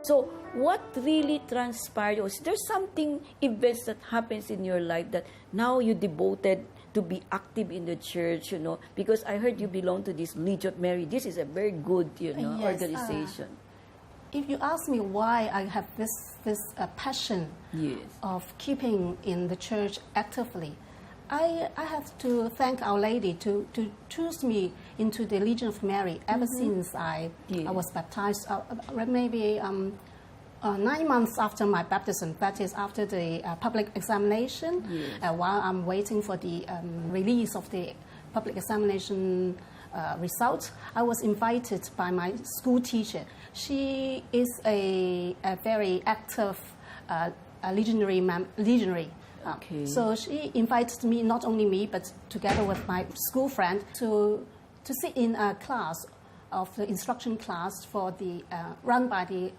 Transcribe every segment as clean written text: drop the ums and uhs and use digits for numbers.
So what really transpired? Was there something, events that happens in your life that now you devoted to be active in the church, because I heard you belong to this Legion of Mary. This is a very good, Yes, organization. If you ask me why I have this passion Yes. of keeping in the church actively, I have to thank Our Lady to choose me into the Legion of Mary ever since I was baptized, maybe 9 months after my baptism, that is after the public examination, while I'm waiting for the release of the public examination results, I was invited by my school teacher. She is a very active legionary. Okay. So she invited me, not only me, but together with my school friend, to sit in a class of the instruction class for the run by the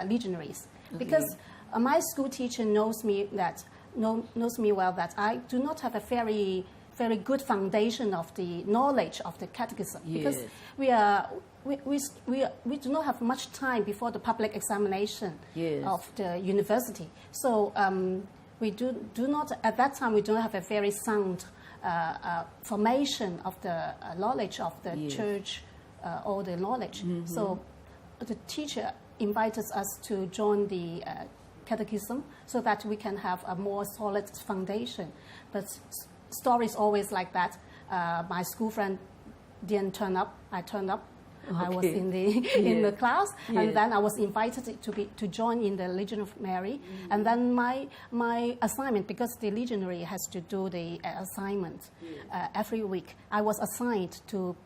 legionaries. Okay. Because my school teacher knows me well that I do not have a very good foundation of the knowledge of the catechism. Yes. Because we do not have much time before the public examination of the university. So we do not, at that time, we don't have a very sound formation of the knowledge of the church or the knowledge. So the teacher invited us to join the catechism so that we can have a more solid foundation. But stories always like that. My school friend didn't turn up. I turned up. Okay. I was in the class, and then I was invited to join in the Legion of Mary. And then my assignment, because the legionary has to do the assignment every week, I was assigned to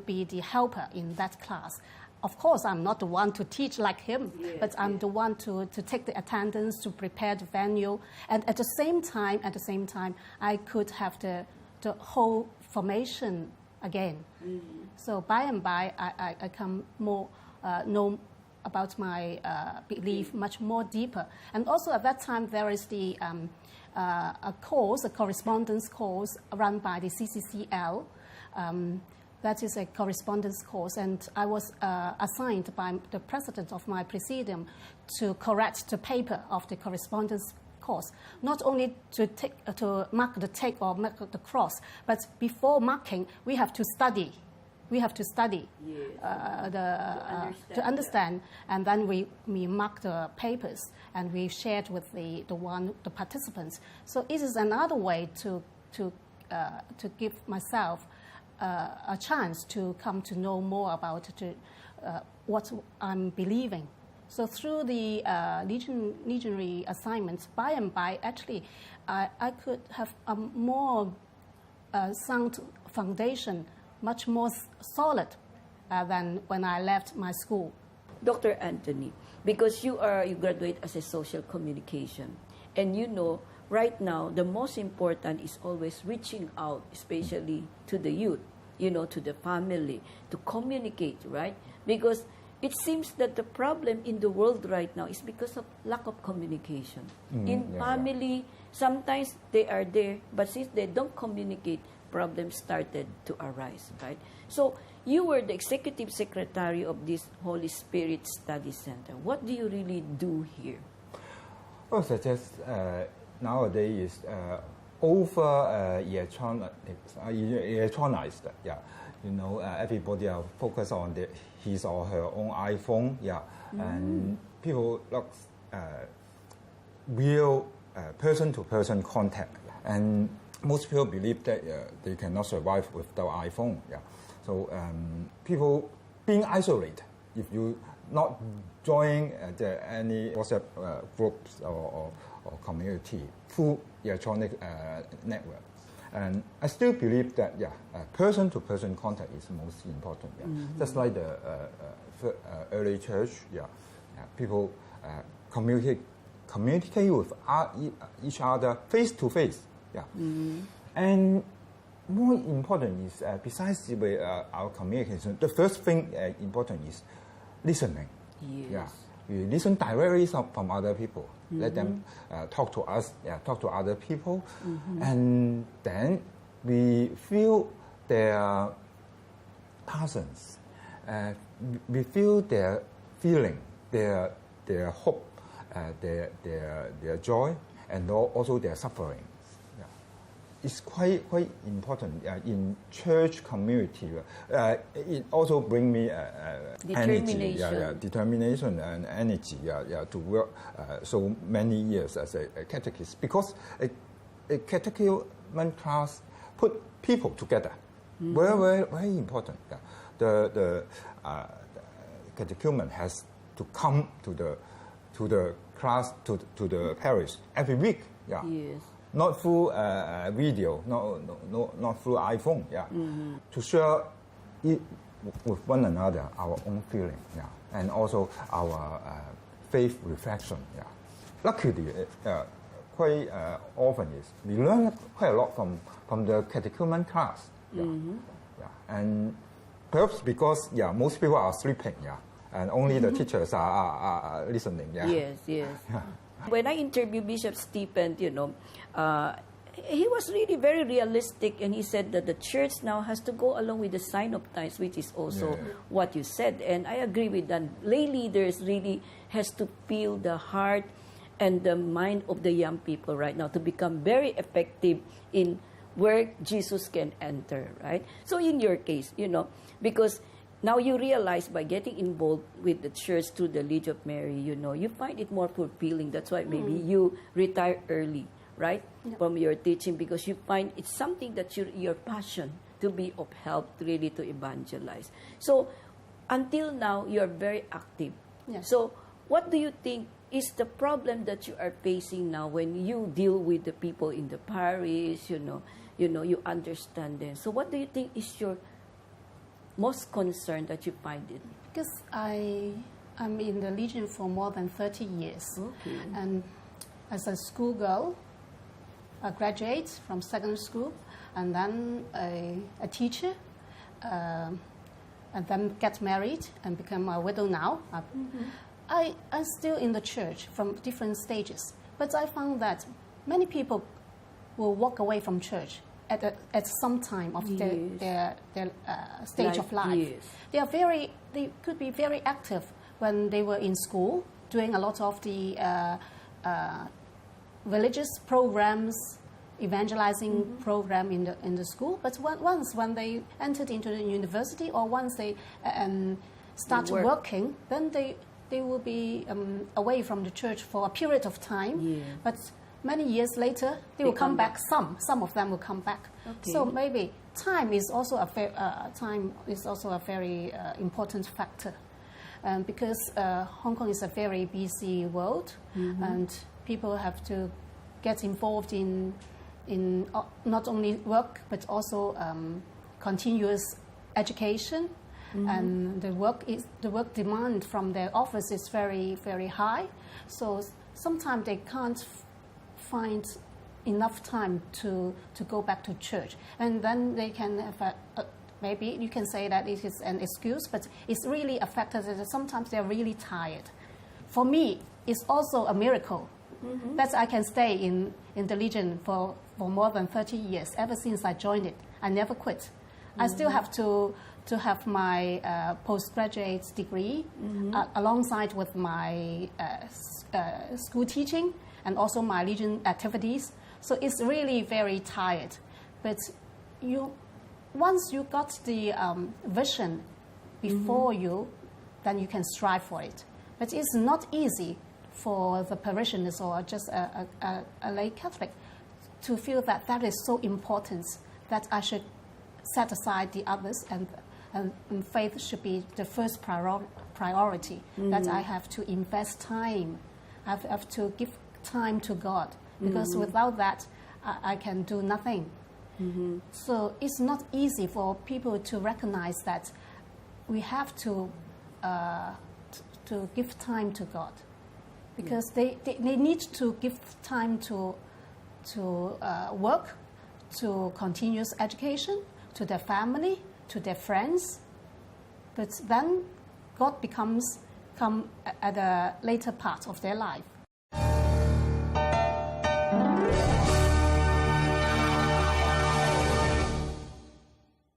be the helper in that class. Of course, I'm not the one to teach like him, but I'm the one to take the attendance, to prepare the venue, and at the same time, I could have the whole formation again. So by and by, I come more know about my belief much more deeper. And also at that time, there is the a correspondence course run by the CCCL. That is a correspondence course, and I was assigned by the president of my presidium to correct the paper of the correspondence course. Not only to mark the tick or mark the cross, but before marking, we have to study. We have to study to understand, and then we mark the papers and we shared with the participants. So it is another way to give myself a chance to come to know more about what I'm believing. So through the legionary assignments, by and by, actually, I could have a more sound foundation, much more solid than when I left my school. Dr. Anthony, because you graduate as a social communication, and right now, the most important is always reaching out, especially to the youth, to the family, to communicate, right? Because it seems that the problem in the world right now is because of lack of communication. Family, sometimes they are there, but since they don't communicate, problems started to arise, right? So you were the executive secretary of this Holy Spirit Study Center. What do you really do here? Well, such as nowadays is over electronized. Everybody are focused on his or her own iPhone. And people look real person-to-person contact. And most people believe that they cannot survive without iPhone. So people being isolated, if you not join any WhatsApp groups or community through electronic network. And I still believe that, person-to-person contact is most important. Just like the early church, people communicate with each other face-to-face. And more important is, besides our communication, the first thing important is listening. We listen directly from other people. Let them talk to us, talk to other people. And then we feel their passions. We feel their feeling, their their hope, their joy, and also their suffering. Yeah. It's quite important in church community. It also brings me energy, determination and energy to work so many years as a catechist, because a catechism class put people together. Very important. Yeah. The catechumen has to come to the class, to the parish every week. Yeah. Yes. Not through video, not through iPhone. Yeah. To share it with one another, our own feeling. Yeah. And also our faith reflection. Yeah. Luckily, quite often we learn quite a lot from the catechumen class. Yeah. Yeah. And perhaps because most people are sleeping. Yeah. And only the teachers are listening. Yeah. Yes. Yeah. When I interviewed Bishop Stephen, he was really very realistic, and he said that the church now has to go along with the sign of times, which is also what you said. And I agree with that. Lay leaders really has to feel the heart and the mind of the young people right now to become very effective in where Jesus can enter, right? So in your case, because now you realize by getting involved with the church through the Legion of Mary, you find it more fulfilling. That's why maybe you retire early, right, from your teaching, because you find it's something that your passion to be of help, really to evangelize. So until now, you're very active. Yes. So what do you think is the problem that you are facing now when you deal with the people in the parish, you understand them. So what do you think is your most concern that you find it? Because I'm in the Legion for more than 30 years. Okay. And as a schoolgirl, a graduate from secondary school, and then a teacher, and then get married and become a widow now. I'm still in the church from different stages. But I found that many people will walk away from church at some time of their stage of life. Yes. They could be very active when they were in school, doing a lot of the religious programs, evangelizing program in the school. But once when they entered into the university, or once they start working, then they will be away from the church for a period of time. Yeah. But many years later, they will come back. Some of them will come back. Okay. So maybe time is also a very important factor, because Hong Kong is a very busy world, and people have to get involved in not only work but also continuous education. And the work demand from their office is very, very high. So sometimes they can't find enough time to go back to church, and then they can have maybe you can say that it is an excuse, but it's really affected. Sometimes they're really tired. For me, it's also a miracle that I can stay in the Legion for more than 30 years. Ever since I joined it, I never quit. I still have to have my postgraduate degree alongside with my school teaching and also my Legion activities. So it's really very tired. But once you got the vision before you, then you can strive for it. But it's not easy for the parishioners or just a lay Catholic to feel that is so important that I should set aside the others, and faith should be the first priority, that I have to invest time. I have to give time to God, because without that, I can do nothing. So it's not easy for people to recognize that we have to give time to God, because they need to give time to work, to continuous education, to their family, to their friends. But then God come at a later part of their life.